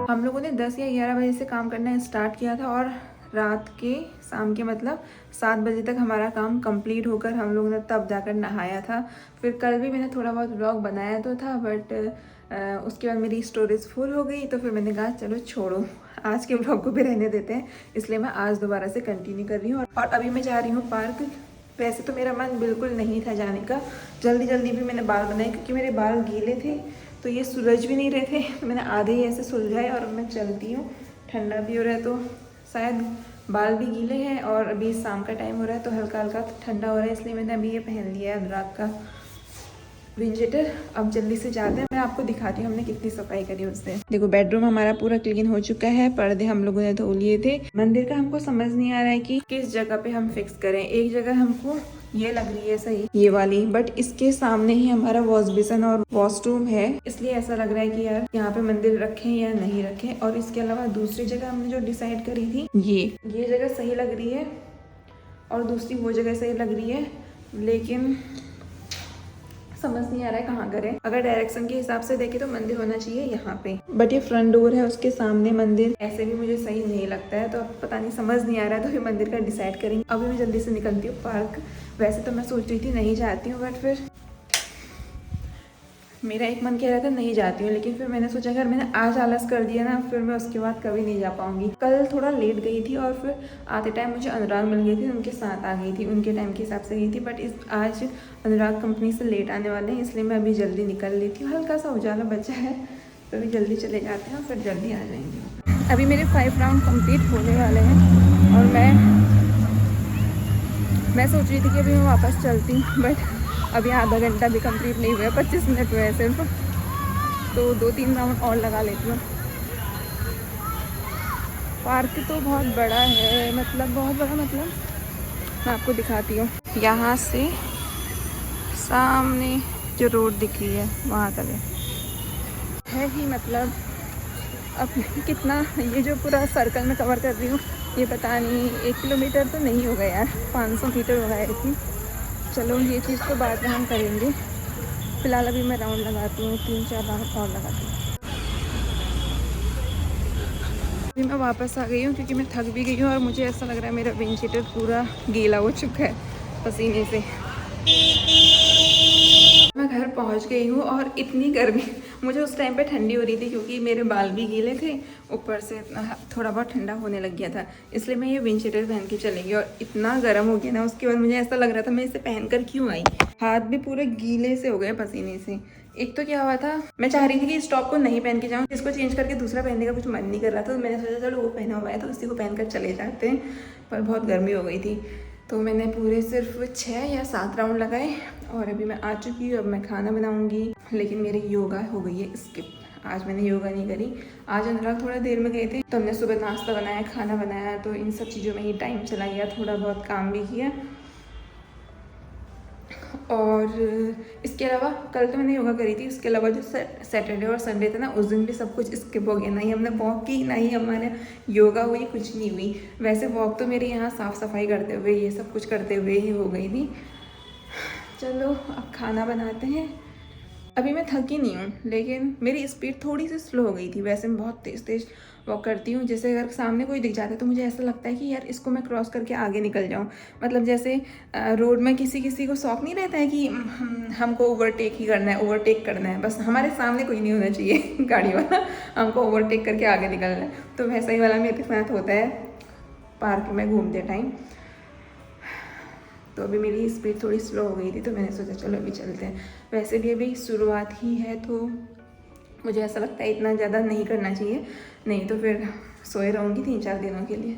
हम लोगों ने 10 या 11 बजे से काम करना स्टार्ट किया था और रात के शाम के मतलब 7 बजे तक हमारा काम कंप्लीट होकर हम लोगों ने तब जाकर नहाया था। फिर कल भी मैंने थोड़ा बहुत व्लॉग बनाया तो था, बट उसके बाद मेरी स्टोरेज फुल हो गई, तो फिर मैंने कहा चलो छोड़ो, आज के व्लॉग को भी रहने देते हैं। इसलिए मैं आज दोबारा से कंटिन्यू कर रही हूँ और अभी मैं जा रही हूँ पार्क। वैसे तो मेरा मन बिल्कुल नहीं था जाने का, जल्दी जल्दी भी मैंने बाल बनाए क्योंकि मेरे बाल गीले थे तो ये सुलझ भी नहीं रहे थे, तो मैंने आधे ही ऐसे सुलझाए और अब मैं चलती हूँ। ठंडा भी हो रहा है तो शायद बाल भी गीले हैं और अभी शाम का टाइम हो रहा है तो हल्का हल्का ठंडा हो रहा है, इसलिए मैंने अभी ये पहन लिया है अनुराग का विंड शीटर। अब जल्दी से जाते हैं, मैं आपको दिखाती हूँ हमने कितनी सफाई करी उससे। देखो बेडरूम हमारा पूरा क्लीन हो चुका है, पर्दे हम लोगों ने धो लिए थे। मंदिर का हमको समझ नहीं आ रहा है कि किस जगह पे हम फिक्स करें। एक जगह हमको ये लग रही है सही, ये वाली, बट इसके सामने ही हमारा वॉश बेसिन और वॉशरूम है, इसलिए ऐसा लग रहा है कि यार यहाँ पे मंदिर रखें या नहीं रखें। और इसके अलावा दूसरी जगह हमने जो डिसाइड करी थी ये जगह सही लग रही है और दूसरी वो जगह सही लग रही है, लेकिन समझ नहीं आ रहा है कहाँ करें। अगर डायरेक्शन के हिसाब से देखें तो मंदिर होना चाहिए यहाँ पे, बट ये फ्रंट डोर है उसके सामने मंदिर, ऐसे भी मुझे सही नहीं लगता है। तो अब पता नहीं, समझ नहीं आ रहा है, तो फिर मंदिर का डिसाइड करेंगे। अभी मैं जल्दी से निकलती हूँ पार्क। वैसे तो मैं सोच रही थी नहीं जाती हूँ, बट फिर मेरा एक मन कह रहा था नहीं जाती हूँ, लेकिन फिर मैंने सोचा अगर मैंने आज आलस कर दिया ना, फिर मैं उसके बाद कभी नहीं जा पाऊंगी। कल थोड़ा लेट गई थी और फिर आते टाइम मुझे अनुराग मिल गई थी, उनके साथ आ गई थी, उनके टाइम के हिसाब से गई थी। बट आज अनुराग कंपनी से लेट आने वाले हैं, इसलिए मैं अभी जल्दी निकल लेती हूँ। हल्का सा उजाला बचा है तो अभी जल्दी चले जाते हैं और फिर जल्दी आ जाएंगे। अभी मेरे 5 राउंड कम्प्लीट होने वाले हैं और मैं सोच रही थी कि अभी मैं वापस चलती हूँ, बट अभी आधा घंटा भी कंप्लीट नहीं हुआ है, 25 मिनट हुए हैं सिर्फ, तो 2-3 राउंड और लगा लेती हूँ। पार्क तो बहुत बड़ा है, मतलब बहुत बड़ा, मतलब मैं आपको दिखाती हूँ। यहाँ से सामने जो रोड दिख रही है वहाँ तक है ही, मतलब अब कितना, ये जो पूरा सर्कल में कवर कर रही हूँ ये पता नहीं 1 किलोमीटर तो नहीं होगा यार, 500 मीटर होगा आई थिंक। चलो ये चीज़ तो बाद में हम करेंगे, फिलहाल अभी मैं राउंड लगाती हूँ, 3-4 राउंड और लगाती हूँ। अभी मैं वापस आ गई हूँ क्योंकि मैं थक भी गई हूँ और मुझे ऐसा लग रहा है मेरा विंड शीटर पूरा गीला हो चुका है पसीने से। मैं घर पहुँच गई हूँ और इतनी गर्मी, मुझे उस टाइम पे ठंडी हो रही थी क्योंकि मेरे बाल भी गीले थे, ऊपर से थोड़ा बहुत ठंडा होने लग गया था, इसलिए मैं ये विंड शीटर पहन के चली गई और इतना गर्म हो गया ना। उसके बाद मुझे ऐसा लग रहा था मैं इसे पहनकर क्यों आई, हाथ भी पूरे गीले से हो गए पसीने से। एक तो क्या हुआ था, मैं चाह रही थी कि इस टॉप को नहीं पहन के जाऊँ, इसको चेंज करके दूसरा पहनने का कुछ मन नहीं कर रहा था, तो मैंने सोचा चलो वो पहना हुआ है तो उसी को पहनकर चले जाते हैं, पर बहुत गर्मी हो गई थी तो मैंने पूरे सिर्फ 6 या 7 राउंड लगाए और अभी मैं आ चुकी हूँ। अब मैं खाना बनाऊँगी, लेकिन मेरी योगा हो गई है स्किप, आज मैंने योगा नहीं करी। आज अनुराग थोड़ा देर में गए थे तो हमने सुबह नाश्ता बनाया, खाना बनाया, तो इन सब चीज़ों में ही टाइम चला गया, थोड़ा बहुत काम भी किया। और इसके अलावा कल तो मैंने योगा करी थी, उसके अलावा जो सैटरडे और संडे था ना, उस दिन भी सब कुछ स्किप हो गया, ना ही हमने वॉक की, ना ही हमारे योगा हुई, कुछ नहीं हुई। वैसे वॉक तो मेरे यहाँ साफ़ सफाई करते हुए, ये सब कुछ करते हुए ही हो गई थी। चलो अब खाना बनाते हैं। अभी मैं थकी नहीं हूँ, लेकिन मेरी स्पीड थोड़ी सी स्लो हो गई थी। वैसे मैं बहुत तेज़ तेज़ वॉक करती हूँ, जैसे अगर सामने कोई दिख जाता है तो मुझे ऐसा लगता है कि यार इसको मैं क्रॉस करके आगे निकल जाऊँ। मतलब जैसे रोड में किसी को शौक नहीं रहता है कि हमको ओवरटेक ही करना है, ओवरटेक करना है, बस हमारे सामने कोई नहीं होना चाहिए गाड़ी वाला, हमको ओवरटेक करके आगे निकलना है। तो वैसा ही वाला मेरे साथ होता है पार्क में घूमते टाइम। तो अभी मेरी स्पीड थोड़ी स्लो हो गई थी तो मैंने सोचा चलो अभी चलते हैं। वैसे भी अभी शुरुआत ही है तो मुझे ऐसा लगता है इतना ज़्यादा नहीं करना चाहिए, नहीं तो फिर सोए रहूँगी 3-4 दिनों के लिए।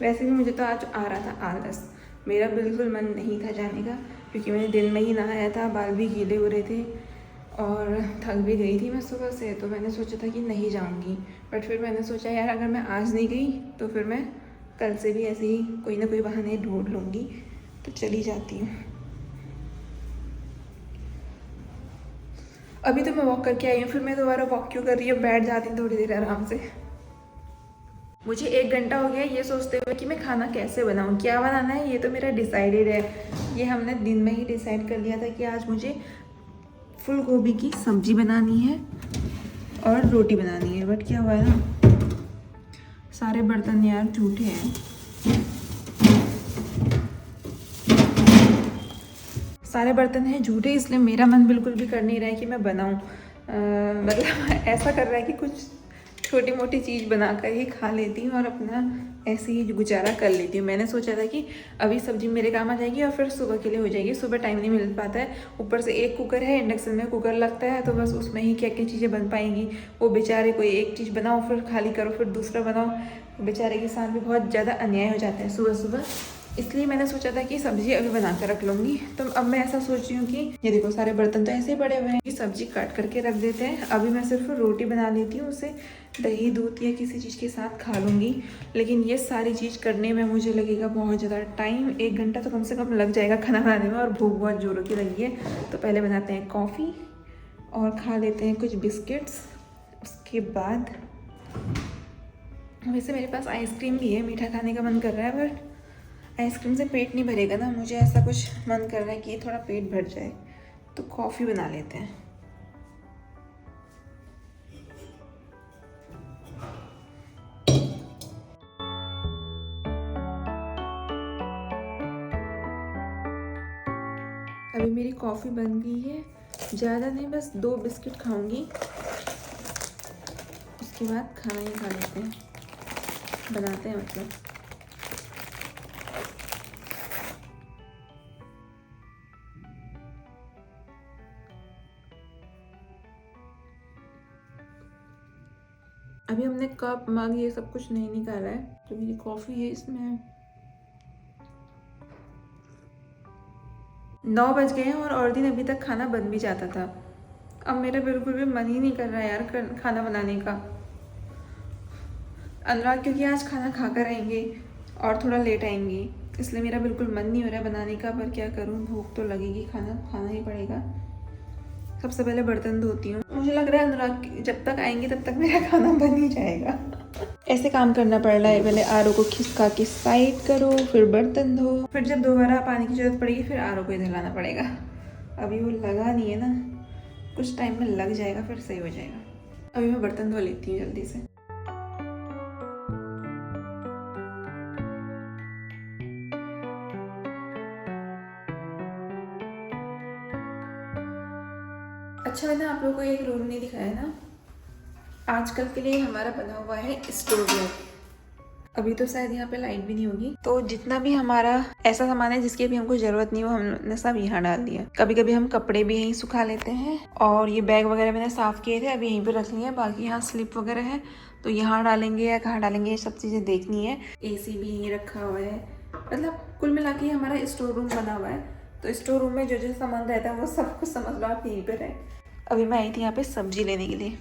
वैसे भी मुझे तो आज आ रहा था आलस, मेरा बिल्कुल मन नहीं था जाने का क्योंकि मैंने दिन में ही नहाया था, बाल भी गीले हो रहे थे और थक भी गई थी मैं सुबह से, तो मैंने सोचा था कि नहीं जाऊँगी। बट फिर मैंने सोचा यार अगर मैं आज नहीं गई तो फिर मैं कल से भी ऐसे ही कोई ना कोई बहाने ढूंढ लूँगी, तो चली जाती हूँ। अभी तो मैं वॉक करके आई हूँ, फिर मैं दोबारा वॉक क्यों कर रही हूँ, बैठ जाती हूँ थोड़ी देर आराम से। मुझे 1 घंटा हो गया ये सोचते हुए कि मैं खाना कैसे बनाऊँ, क्या बनाना है, ये तो मेरा डिसाइडेड है। ये हमने दिन में ही डिसाइड कर लिया था कि आज मुझे फूल गोभी की सब्जी बनानी है और रोटी बनानी है। बट क्या हुआ है ना, सारे बर्तन यार झूठे हैं, सारे बर्तन हैं झूठे, इसलिए मेरा मन बिल्कुल भी कर नहीं रहा है कि मैं बनाऊं। मतलब ऐसा कर रहा है कि कुछ छोटी मोटी चीज़ बनाकर ही खा लेती हूँ और अपना ऐसे ही गुजारा कर लेती हूँ। मैंने सोचा था कि अभी सब्जी मेरे काम आ जाएगी और फिर सुबह के लिए हो जाएगी। सुबह टाइम नहीं मिल पाता है, ऊपर से एक कुकर है, इंडक्शन में कुकर लगता है, तो बस उसमें ही क्या क्या चीज़ें बन पाएंगी। वो बेचारे कोई एक चीज़ बनाओ फिर खाली करो फिर दूसरा बनाओ, बेचारे के साथ भी बहुत ज़्यादा अन्याय हो जाता है सुबह सुबह। इसलिए मैंने सोचा था कि सब्जी अभी बना कर रख लूँगी। तो अब मैं ऐसा सोच रही हूँ कि ये देखो सारे बर्तन तो ऐसे ही पड़े हुए हैं कि सब्जी काट करके रख देते हैं। अभी मैं सिर्फ रोटी बना लेती हूँ, उसे दही दूध या किसी चीज़ के साथ खा लूँगी। लेकिन ये सारी चीज़ करने में मुझे लगेगा बहुत ज़्यादा टाइम, 1 घंटा तो कम से कम लग जाएगा खाना बनाने में, और भूख बहुत ज़ोरों की लगी है। तो पहले बनाते हैं कॉफ़ी और खा लेते हैं कुछ बिस्किट्स। उसके बाद वैसे मेरे पास आइसक्रीम भी है, मीठा खाने का मन कर रहा है, बट आइसक्रीम से पेट नहीं भरेगा ना। मुझे ऐसा कुछ मन कर रहा है कि थोड़ा पेट भर जाए, तो कॉफ़ी बना लेते हैं। अभी मेरी कॉफ़ी बन गई है, ज़्यादा नहीं बस 2 बिस्किट खाऊंगी, उसके बाद खाना ही खा लेते हैं, बनाते हैं मतलब। अभी हमने कप मग ये सब कुछ नहीं निकाला है, तो मेरी कॉफ़ी है इसमें। 9 बज गए हैं और दिन अभी तक खाना बन भी जाता था। अब मेरा बिल्कुल भी मन ही नहीं कर रहा है यार खाना बनाने का। अनुराग क्योंकि आज खाना खा कर आएंगे और थोड़ा लेट आएंगे, इसलिए मेरा बिल्कुल मन नहीं हो रहा है बनाने का। पर क्या करूँ, भूख तो लगेगी, खाना खाना ही पड़ेगा। सबसे पहले बर्तन धोती हूँ। मुझे लग रहा है अनुराग जब तक आएंगे तब तक मेरा खाना बन ही जाएगा। ऐसे काम करना पड़ रहा है, पहले आर ओ को खिसका के साइड करो, फिर बर्तन धो, फिर जब दोबारा पानी की जरूरत पड़ेगी फिर आर ओ को इधर लाना पड़ेगा। अभी वो लगा नहीं है ना, कुछ टाइम में लग जाएगा, फिर सही हो जाएगा। अभी मैं बर्तन धो लेती हूँ जल्दी से। अच्छा मैंने आप लोगों को एक रूम नहीं दिखाया ना, आजकल के लिए हमारा बना हुआ है स्टोर रूम। अभी तो शायद यहाँ पे लाइट भी नहीं होगी, तो जितना भी हमारा ऐसा सामान है जिसकी भी हमको जरूरत नहीं, वो हमने सब यहाँ डाल दिया। कभी कभी हम कपड़े भी यहीं सुखा लेते हैं, और ये बैग वगैरह मैंने साफ किए थे, अभी यहीं पे रख लिए। बाकी यहाँ स्लिप वगैरह है तो यहाँ डालेंगे या कहाँ डालेंगे, ये सब चीज़ें देखनी है। AC भी यहीं रखा हुआ है, मतलब कुल मिला के हमारा स्टोर रूम बना हुआ है। तो स्टोर रूम में जो जो सामान रहता है वो सब कुछ समझ लो आप यहीं पर है। अभी मैं आई थी यहाँ पे सब्जी लेने के लिए,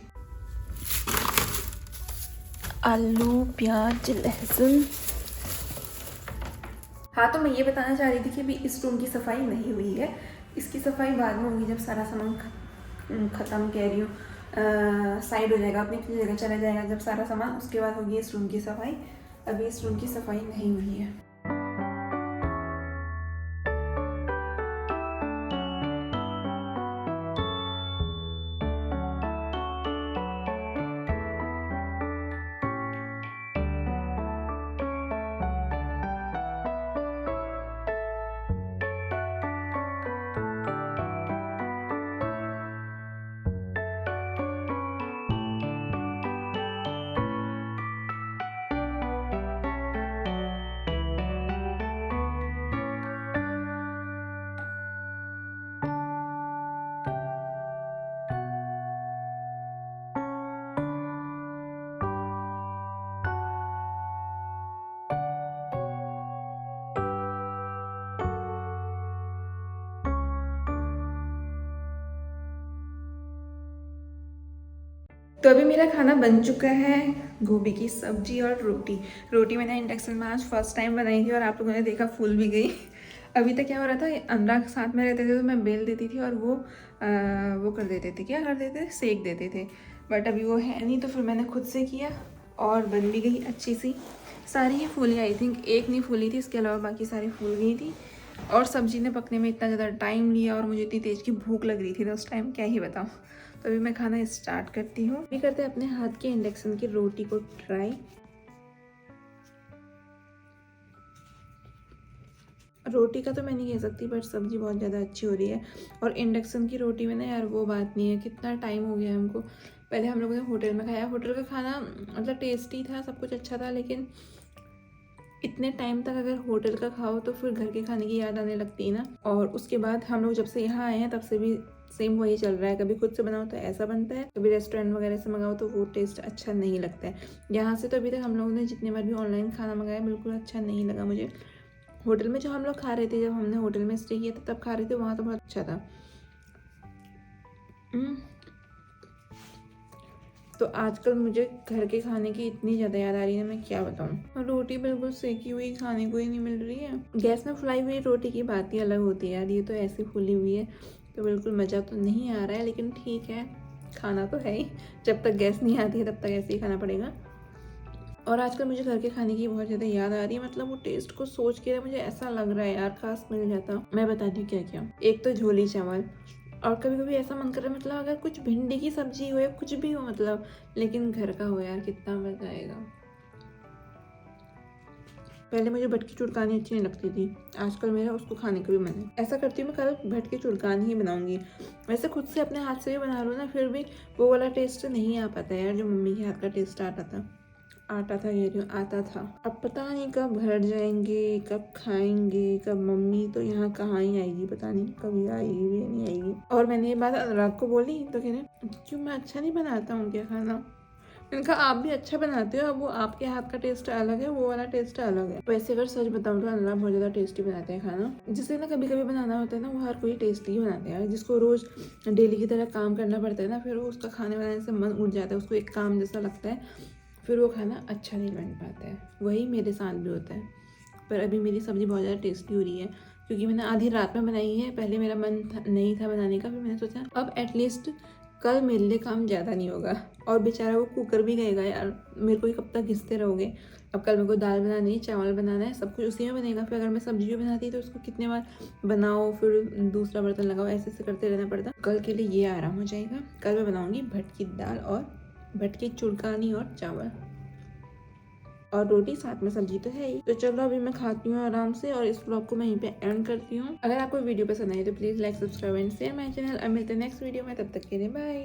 आलू प्याज लहसुन। हाँ तो मैं ये बताना चाह रही थी कि अभी इस रूम की सफाई नहीं हुई है, इसकी सफाई बाद में होगी, जब सारा सामान ख़त्म कह रही हूँ साइड हो जाएगा, अपनी जगह चला जाएगा जब सारा सामान, उसके बाद होगी इस रूम की सफाई। अभी इस रूम की सफाई नहीं हुई है। तो अभी मेरा खाना बन चुका है, गोभी की सब्जी और रोटी। रोटी मैंने इंडक्शन में आज फर्स्ट टाइम बनाई थी और आप लोगों ने देखा फूल भी गई। अभी तक क्या हो रहा था, अनुराग साथ में रहते थे तो मैं बेल देती थी और वो कर देते थे, क्या कर देते थे, सेक देते थे। बट अभी वो है नहीं, तो फिर मैंने खुद से किया और बन भी गई अच्छी सी। सारी ही फूली, आई थिंक एक नहीं फूली थी, इसके अलावा बाकी सारी फूल गई थी। और सब्जी ने पकने में इतना ज़्यादा टाइम लिया और मुझे इतनी तेज़ की भूख लग रही थी ना उस टाइम, क्या ही बताऊँ। तो अभी मैं खाना स्टार्ट करती हूँ। अभी करते हैं अपने हाथ के इंडक्शन की रोटी को ट्राई। रोटी का तो मैं नहीं कह सकती, बट सब्ज़ी बहुत ज़्यादा अच्छी हो रही है। और इंडक्शन की रोटी में ना यार वो बात नहीं है, कितना टाइम हो गया हमको। पहले हम लोगों ने होटल में खाया, होटल का खाना मतलब टेस्टी था, सब कुछ अच्छा था, लेकिन इतने टाइम तक अगर होटल का खाओ तो फिर घर के खाने की याद आने लगती है ना। और उसके बाद हम लोग जब से यहाँ आए हैं तब से भी सेम वही चल रहा है, कभी खुद से बनाओ तो ऐसा बनता है, कभी रेस्टोरेंट वगैरह से मंगाओ तो वो टेस्ट अच्छा नहीं लगता है। यहाँ से तो अभी तक हम लोगों ने जितने बार भी ऑनलाइन खाना मंगाया बिल्कुल अच्छा नहीं लगा मुझे। होटल में जो हम लोग खा रहे थे, जब हमने होटल में स्टे किया था तब खा रहे थे, वहाँ तो बहुत अच्छा था। तो आजकल मुझे घर के खाने की इतनी ज़्यादा याद आ रही है, मैं क्या बताऊँ। रोटी बिल्कुल सेकी हुई खाने को ही नहीं मिल रही है। गैस में फुलाई हुई रोटी की बात ही अलग होती है यार, ये तो ऐसी फुली हुई है तो बिल्कुल मज़ा तो नहीं आ रहा है, लेकिन ठीक है, खाना तो है ही। जब तक गैस नहीं आती है तब तक ऐसे ही खाना पड़ेगा। और आजकल मुझे घर के खाने की बहुत ज़्यादा याद आ रही है, मतलब वो टेस्ट को सोच के मुझे ऐसा लग रहा है यार काश मिल जाता। मैं बताती हूँ क्या क्या। एक तो झोली चावल, और कभी कभी ऐसा मन कर रहा है मतलब अगर कुछ भिंडी की सब्जी हो या कुछ भी हो, मतलब लेकिन घर का हो यार, कितना मजा आएगा। पहले मुझे भटकी चुड़कानी अच्छी नहीं लगती थी, आजकल मेरा उसको खाने का भी मन है। ऐसा करती हूँ मैं कल भटकी चुड़कानी ही बनाऊंगी। वैसे खुद से अपने हाथ से भी बना लूँ ना, फिर भी वो वाला टेस्ट नहीं आ पाता यार जो मम्मी के हाथ का टेस्ट आता था ये जो आता था। अब पता नहीं कब घर जाएंगे, कब खाएंगे, कब मम्मी तो यहाँ कहाँ ही आएगी, पता नहीं कभी आएगी भी नहीं आएगी। और मैंने ये बात अनुराग को बोली तो कह रहे क्यों, मैं अच्छा नहीं बनाता हूँ क्या खाना। मैंने कहा आप भी अच्छा बनाते हो, अब वो आपके हाथ का टेस्ट अलग है, वो वाला टेस्ट अलग है। वैसे अगर सच बताऊँ तो अनुराग बहुत ज़्यादा टेस्टी बनाते हैं खाना। जिसे ना कभी कभी बनाना होता है ना, वो हर कोई टेस्टी ही बनाते हैं। जिसको रोज डेली की तरह काम करना पड़ता है ना, फिर वो उसका खाने बनाने से मन उठ जाता है, उसको एक काम जैसा लगता है, फिर वो खाना अच्छा नहीं बन पाता है। वही मेरे साथ भी होता है। पर अभी मेरी सब्ज़ी बहुत ज़्यादा टेस्टी हो रही है, क्योंकि मैंने आधी रात में बनाई है। पहले मेरा मन नहीं था बनाने का, फिर मैंने सोचा अब एटलीस्ट कल मेरे लिए काम ज़्यादा नहीं होगा। और बेचारा वो कुकर भी गएगा यार, मेरे को ही कब तक घिसते रहोगे। अब कल मेरे को दाल बनानी है, चावल बनाना है, सब कुछ उसी में बनेगा। फिर अगर मैं सब्जी भी बनाती तो उसको कितने बार बनाओ, फिर दूसरा बर्तन लगाओ, ऐसे ऐसे करते रहना पड़ता। कल के लिए ये आराम हो जाएगा। कल मैं बनाऊँगी भटकी दाल और भटकी चुड़कानी और चावल और रोटी, साथ में सब्जी तो है ही। तो चलो अभी मैं खाती हूँ आराम से, और इस ब्लॉग को मैं यहीं पे एंड करती हूँ। अगर आपको वीडियो पसंद आई तो please like, subscribe and share my channel. अब मिलते हैं नेक्स्ट वीडियो में, तब तक के लिए बाय।